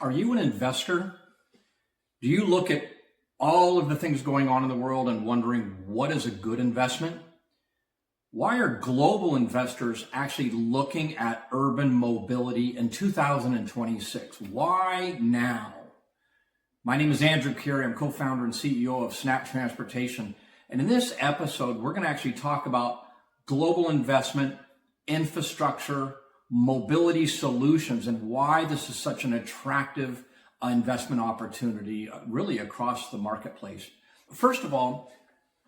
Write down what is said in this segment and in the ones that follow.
Are you an investor? Do you look at all of the things going on in the world and wondering what is a good investment? Why are global investors actually looking at urban mobility in 2026? Why now? My name is Andrew Cary. I'm co-founder and CEO of SNAAP Transportation. And in this episode, we're going to actually talk about global investment, infrastructure, mobility solutions, and why this is such an attractive investment opportunity really across the marketplace. First of all,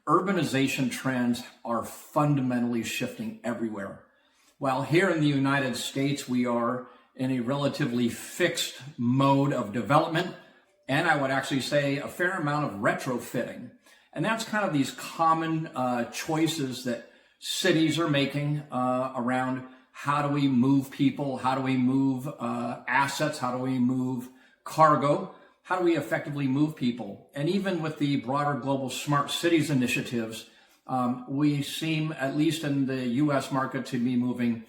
urbanization trends are fundamentally shifting everywhere. While here in the United States, we are in a relatively fixed mode of development, and I would actually say a fair amount of retrofitting. And that's kind of these common choices that cities are making around how do we move people, how do we move assets, how do we move cargo, how do we effectively move people. And even with the broader global smart cities initiatives, we seem, at least in the US market, to be moving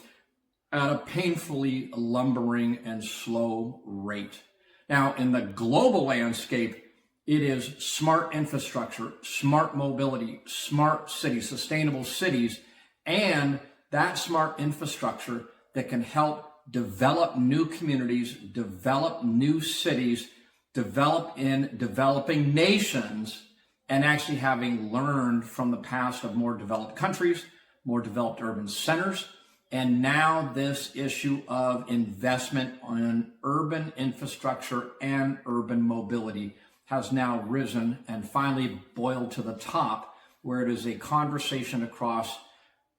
at a painfully lumbering and slow rate. Now, in the global landscape, it is smart infrastructure, smart mobility, smart cities, sustainable cities, and that smart infrastructure that can help develop new communities, develop new cities, develop in developing nations, and actually having learned from the past of more developed countries, more developed urban centers, and now this issue of investment on urban infrastructure and urban mobility has now risen and finally boiled to the top, where it is a conversation across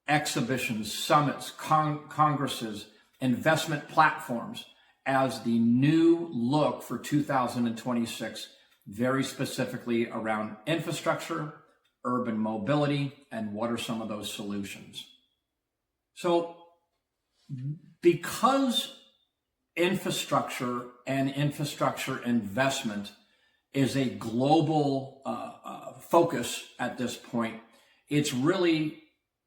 exhibitions, summits, congresses, investment platforms as the new look for 2026, very specifically around infrastructure, urban mobility, and what are some of those solutions. So because infrastructure and infrastructure investment is a global focus at this point, it's really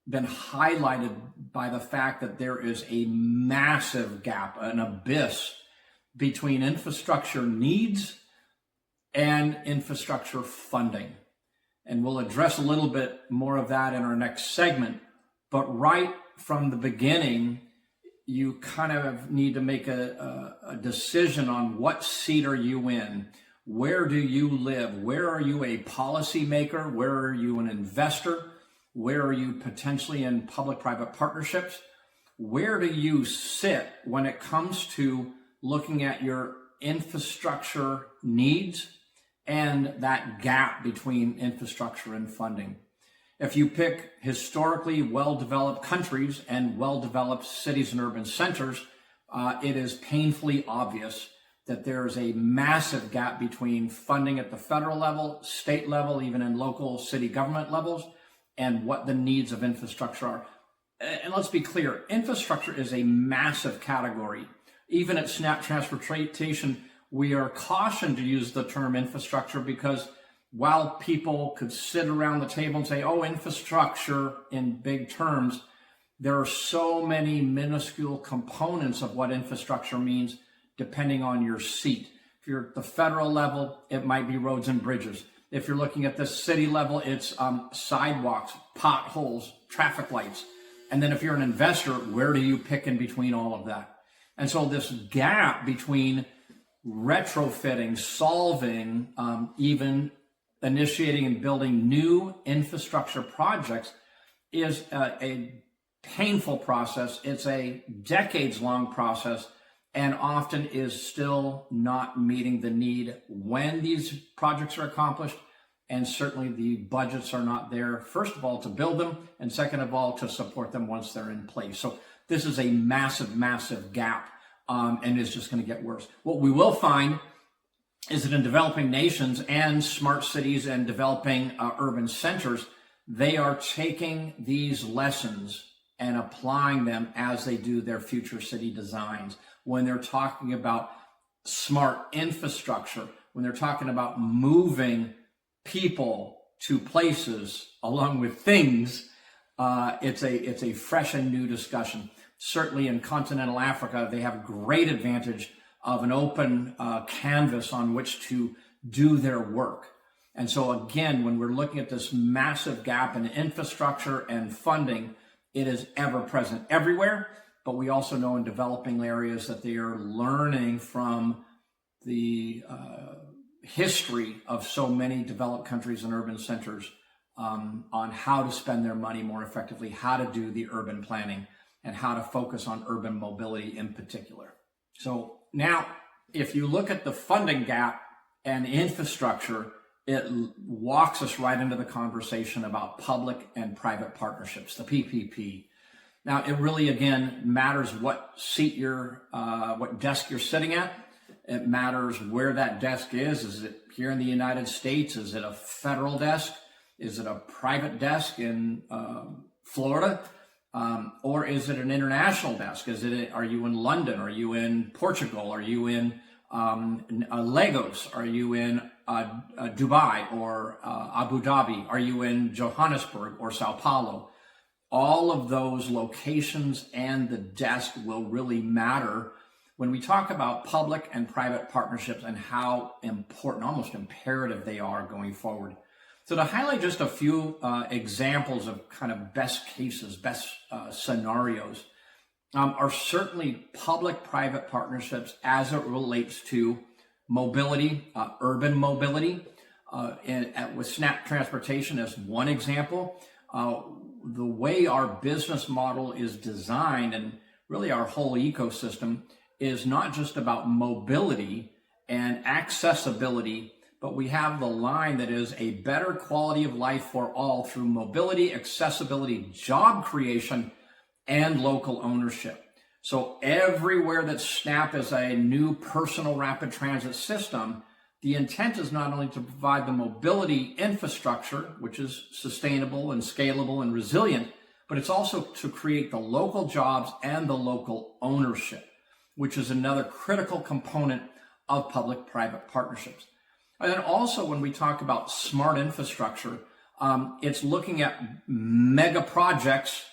been highlighted by the fact that there is a massive gap, an abyss between infrastructure needs and infrastructure funding. And we'll address a little bit more of that in our next segment. But right from the beginning, you kind of need to make a decision on what seat are you in? Where do you live? Where are you a policymaker? Where are you an investor? Where are you potentially in public-private partnerships? Where do you sit when it comes to looking at your infrastructure needs and that gap between infrastructure and funding? If you pick historically well-developed countries and well-developed cities and urban centers, it is painfully obvious that there is a massive gap between funding at the federal level, state level, even in local city government levels, and what the needs of infrastructure are. And let's be clear, infrastructure is a massive category. Even at SNAAP Transportation, we are cautioned to use the term infrastructure because while people could sit around the table and say, oh, infrastructure in big terms, there are so many minuscule components of what infrastructure means depending on your seat. If you're at the federal level, it might be roads and bridges. If you're looking at the city level, it's sidewalks, potholes, traffic lights. And then if you're an investor, where do you pick in between all of that? And so this gap between retrofitting, solving, even initiating and building new infrastructure projects is a painful process. It's a decades-long process and often is still not meeting the need when these projects are accomplished. And certainly the budgets are not there, first of all, to build them, and second of all, to support them once they're in place. So this is a massive, massive gap, and it's just going to get worse. What we will find is that in developing nations and smart cities and developing urban centers, they are taking these lessons and applying them as they do their future city designs. When they're talking about smart infrastructure, when they're talking about moving people to places along with things, it's a fresh and new discussion. Certainly in continental Africa, they have great advantage of an open canvas on which to do their work. And so again, when we're looking at this massive gap in infrastructure and funding, it is ever present everywhere. But we also know in developing areas that they are learning from the history of so many developed countries and urban centers on how to spend their money more effectively, how to do the urban planning, and how to focus on urban mobility in particular. So now, if you look at the funding gap and infrastructure, it walks us right into the conversation about public and private partnerships, the PPP. Now, it really, again, matters what what desk you're sitting at. It matters where that desk is. Is it here in the United States? Is it a federal desk? Is it a private desk in Florida? Or is it an international desk? Are you in London? Are you in Portugal? Are you in Lagos? Are you in Dubai or Abu Dhabi? Are you in Johannesburg or Sao Paulo? All of those locations and the desk will really matter when we talk about public and private partnerships and how important, almost imperative they are going forward. So to highlight just a few examples of kind of best cases, best scenarios, are certainly public-private partnerships as it relates to mobility, urban mobility. With SNAAP Transportation as one example, the way our business model is designed and really our whole ecosystem is not just about mobility and accessibility, but we have the line that is a better quality of life for all through mobility, accessibility, job creation, and local ownership. So everywhere that SNAAP is a new personal rapid transit system, the intent is not only to provide the mobility infrastructure, which is sustainable and scalable and resilient, but it's also to create the local jobs and the local ownership, which is another critical component of public-private partnerships. And then also when we talk about smart infrastructure, it's looking at mega projects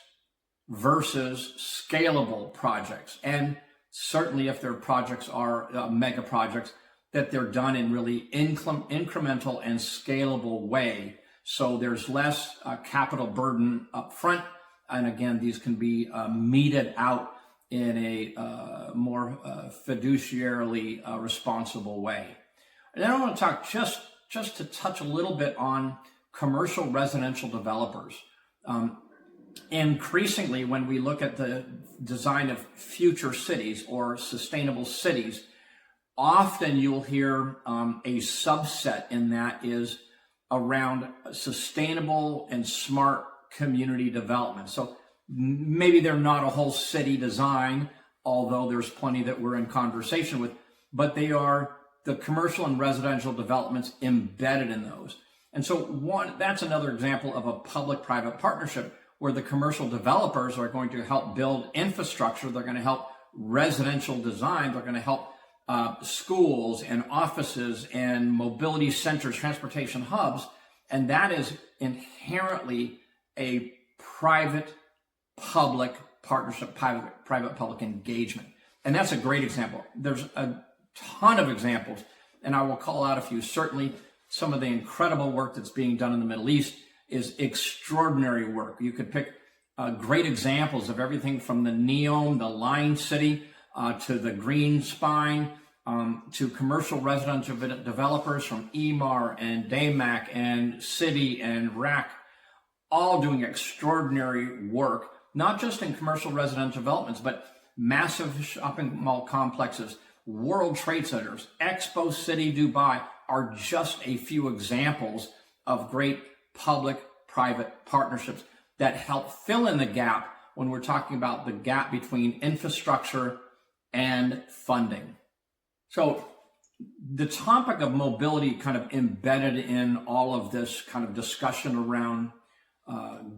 versus scalable projects. And certainly if their projects are mega projects, that they're done in really incremental and scalable way. So there's less capital burden up front. And again, these can be meted out in a more fiduciarily responsible way. And then I want to talk just to touch a little bit on commercial residential developers. Increasingly, when we look at the design of future cities or sustainable cities, often you'll hear a subset in that is around sustainable and smart community development. So maybe they're not a whole city design, although there's plenty that we're in conversation with, but they are the commercial and residential developments embedded in those. And so that's another example of a public-private partnership where the commercial developers are going to help build infrastructure. They're going to help residential design. They're going to help schools and offices and mobility centers, transportation hubs. And that is inherently a private-public partnership, private-public engagement. And that's a great example. There's a ton of examples, and I will call out a few. Certainly, some of the incredible work that's being done in the Middle East is extraordinary work. You could pick great examples of everything from the NEOM, the Line City, to the Green Spine, to commercial residential developers from EMAR and DAMAC and City and RAC, all doing extraordinary work, not just in commercial residential developments, but massive shopping mall complexes, World Trade Centers, Expo City Dubai are just a few examples of great public-private partnerships that help fill in the gap when we're talking about the gap between infrastructure and funding. So the topic of mobility kind of embedded in all of this kind of discussion around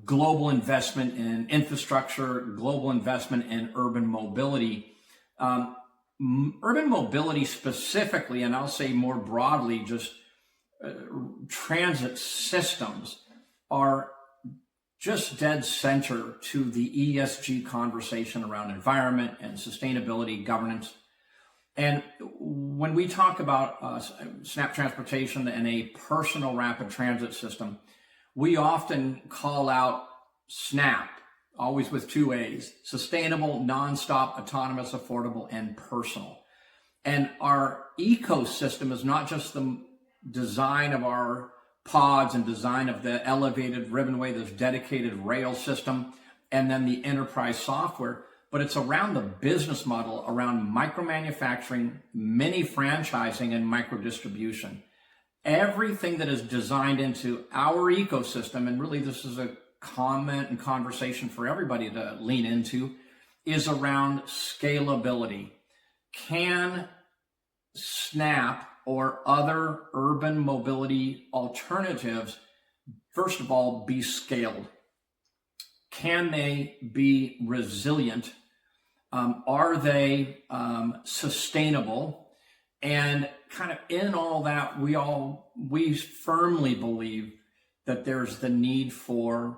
global investment in infrastructure, global investment in urban mobility. Urban mobility specifically, and I'll say more broadly, just transit systems are just dead center to the ESG conversation around environment and sustainability governance. And when we talk about SNAAP Transportation and a personal rapid transit system, we often call out SNAP, always with two A's: sustainable, nonstop, autonomous, affordable, and personal. And our ecosystem is not just the design of our pods and design of the elevated ribbonway, this dedicated rail system, and then the enterprise software, but it's around the business model, around micro manufacturing, mini franchising, and micro distribution. Everything that is designed into our ecosystem, and really this is a comment and conversation for everybody to lean into, is around scalability. Can SNAAP or other urban mobility alternatives, first of all, be scaled? Can they be resilient? Are they sustainable? And kind of in all that, we firmly believe that there's the need for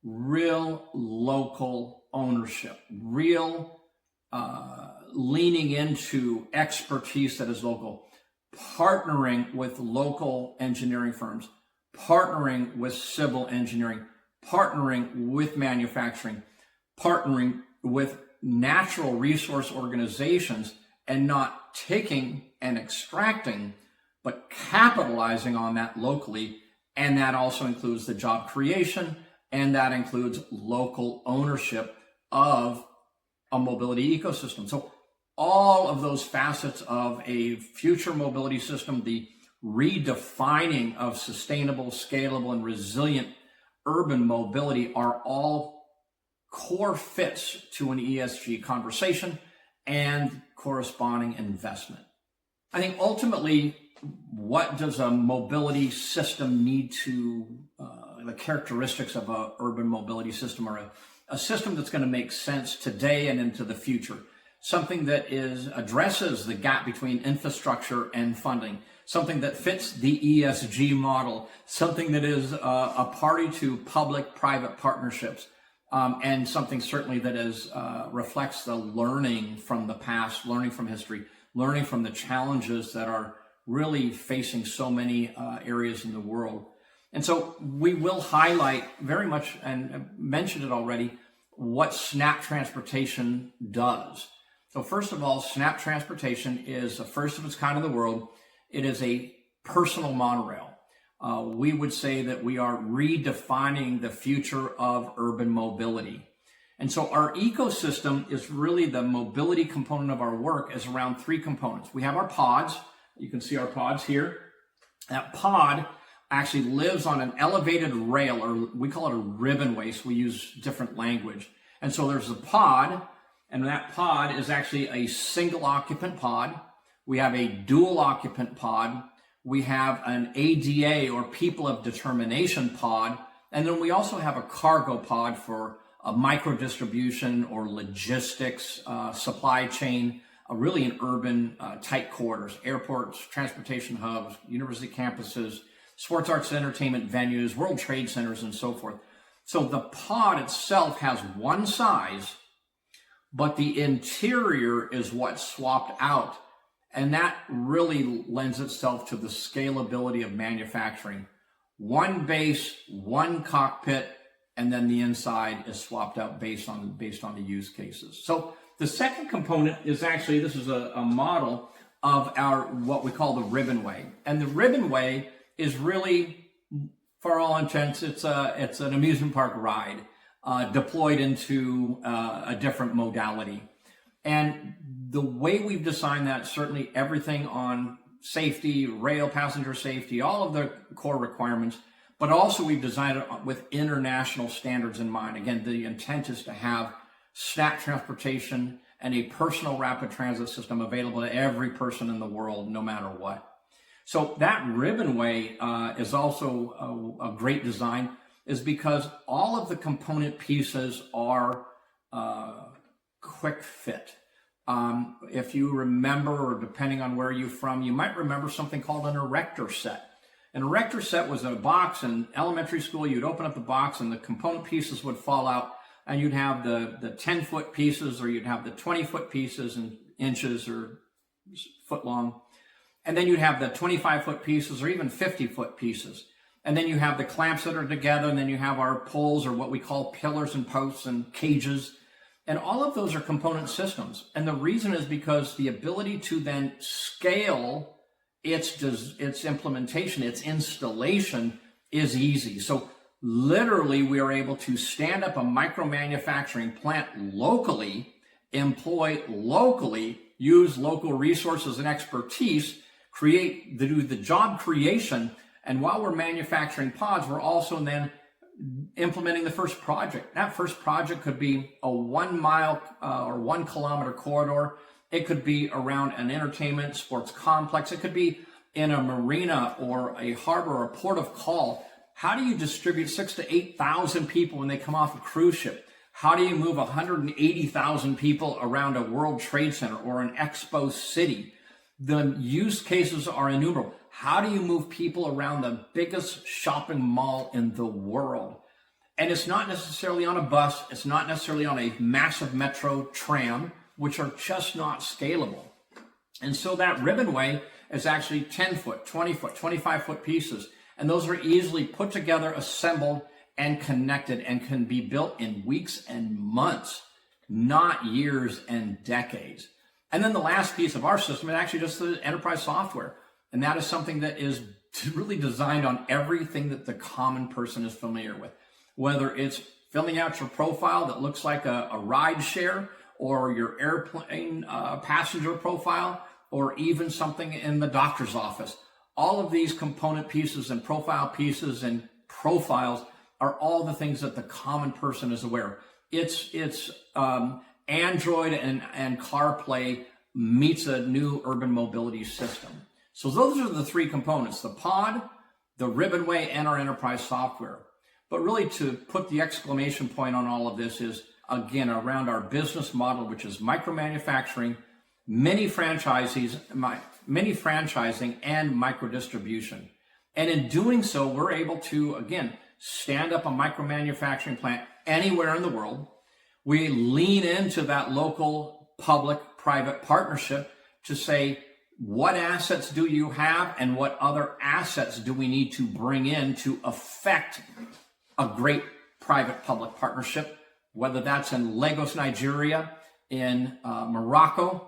real local ownership, real leaning into expertise that is local, partnering with local engineering firms, partnering with civil engineering, partnering with manufacturing, partnering with natural resource organizations, and not taking and extracting, but capitalizing on that locally. And that also includes the job creation, and that includes local ownership of a mobility ecosystem. So all of those facets of a future mobility system, the redefining of sustainable, scalable, and resilient urban mobility, are all core fits to an ESG conversation and corresponding investment. I think ultimately, what does a mobility system need to, the characteristics of an urban mobility system, or a system that's going to make sense today and into the future? Something that addresses the gap between infrastructure and funding, something that fits the ESG model, something that is a party to public-private partnerships, and something certainly that reflects the learning from the past, learning from history, learning from the challenges that are really facing so many areas in the world. And so we will highlight very much, and mentioned it already, what SNAAP Transportation does. So first of all, SNAAP Transportation is the first of its kind in the world. It is a personal monorail. We would say that we are redefining the future of urban mobility. And so our ecosystem is really, the mobility component of our work is around three components. We have our pods. You can see our pods here. That pod actually lives on an elevated rail, or we call it a ribbonway, so we use different language. And so there's a pod, and that pod is actually a single occupant pod. We have a dual occupant pod. We have an ADA, or people of determination pod. And then we also have a cargo pod for a micro distribution or logistics, supply chain, really in urban tight corridors, airports, transportation hubs, university campuses, sports, arts, and entertainment venues, world trade centers, and so forth. So the pod itself has one size, but the interior is what's swapped out. And that really lends itself to the scalability of manufacturing. One base, one cockpit, and then the inside is swapped out based on the use cases. So the second component is actually, this is a model of our, what we call the ribbonway. And the ribbonway is really, for all intents, it's an amusement park ride deployed into a different modality. And the way we've designed that, certainly everything on safety, rail passenger safety, all of the core requirements, but also we've designed it with international standards in mind. Again, the intent is to have SNAAP Transportation and a personal rapid transit system available to every person in the world, no matter what. So that ribbonway is also a great design, is because all of the component pieces are quick fit. If you remember, or depending on where you're from, you might remember something called an erector set. An erector set was a box in elementary school. You'd open up the box and the component pieces would fall out, and you'd have the 10-foot pieces, or you'd have the 20-foot pieces in inches or foot long. And then you'd have the 25-foot pieces or even 50-foot pieces. And then you have the clamps that are together, and then you have our poles, or what we call pillars and posts and cages. And all of those are component systems. And the reason is because the ability to then scale its implementation, its installation is easy. So literally, we are able to stand up a micro manufacturing plant locally, employ locally, use local resources and expertise, do the job creation. And while we're manufacturing pods, we're also then implementing the first project. That first project could be a 1 mile or 1 kilometer corridor. It could be around an entertainment sports complex. It could be in a marina or a harbor or a port of call. How do you distribute 6,000 to 8,000 people when they come off a cruise ship? How do you move 180,000 people around a World Trade Center or an expo city? The use cases are innumerable. How do you move people around the biggest shopping mall in the world? And it's not necessarily on a bus. It's not necessarily on a massive metro tram, which are just not scalable. And so that ribbonway is actually 10-foot, 20-foot, 25-foot pieces. And those are easily put together, assembled, and connected, and can be built in weeks and months, not years and decades. And then the last piece of our system is actually just the enterprise software. And that is something that is really designed on everything that the common person is familiar with. Whether it's filling out your profile that looks like a ride share, or your airplane passenger profile, or even something in the doctor's office. All of these component pieces and profile pieces and profiles are all the things that the common person is aware of. It's Android and CarPlay meets a new urban mobility system. So those are the three components: the pod, the ribbonway, and our enterprise software. But really, to put the exclamation point on all of this is, again, around our business model, which is micro manufacturing, many franchising, and micro distribution. And in doing so, we're able to, again, stand up a micro manufacturing plant anywhere in the world. We lean into that local public-private partnership to say, what assets do you have and what other assets do we need to bring in to affect a great private-public partnership, whether that's in Lagos, Nigeria, in Morocco,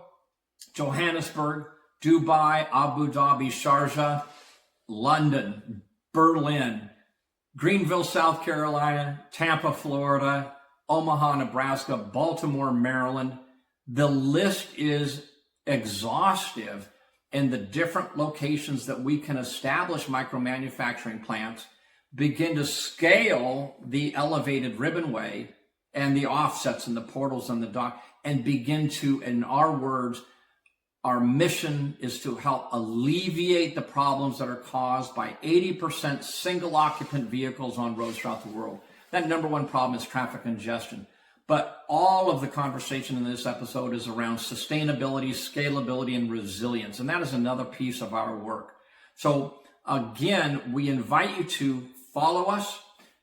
Johannesburg, Dubai, Abu Dhabi, Sharjah, London, Berlin, Greenville, South Carolina, Tampa, Florida, Omaha, Nebraska, Baltimore, Maryland. The list is exhaustive in the different locations that we can establish micro manufacturing plants, begin to scale the elevated ribbonway and the offsets and the portals and the dock, and begin to, in our words, our mission is to help alleviate the problems that are caused by 80% single occupant vehicles on roads throughout the world. That number one problem is traffic congestion. But all of the conversation in this episode is around sustainability, scalability, and resilience. And that is another piece of our work. So again, we invite you to follow us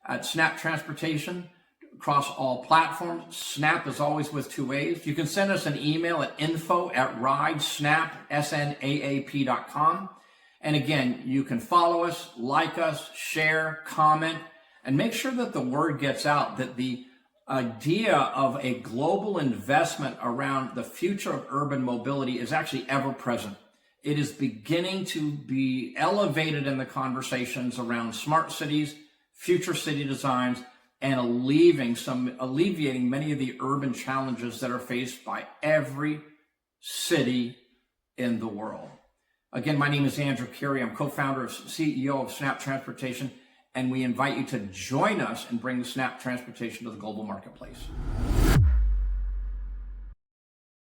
at SNAAP Transportation across all platforms. SNAAP is always with 2 A's. You can send us an email at info@ridesnaap.com. And again, you can follow us, like us, share, comment, and make sure that the word gets out that the idea of a global investment around the future of urban mobility is actually ever present. It is beginning to be elevated in the conversations around smart cities, future city designs, and alleviating many of the urban challenges that are faced by every city in the world. Again, my name is Andrew Cary. I'm co-founder and CEO of SNAAP Transportation, and we invite you to join us and bring SNAAP Transportation to the global marketplace.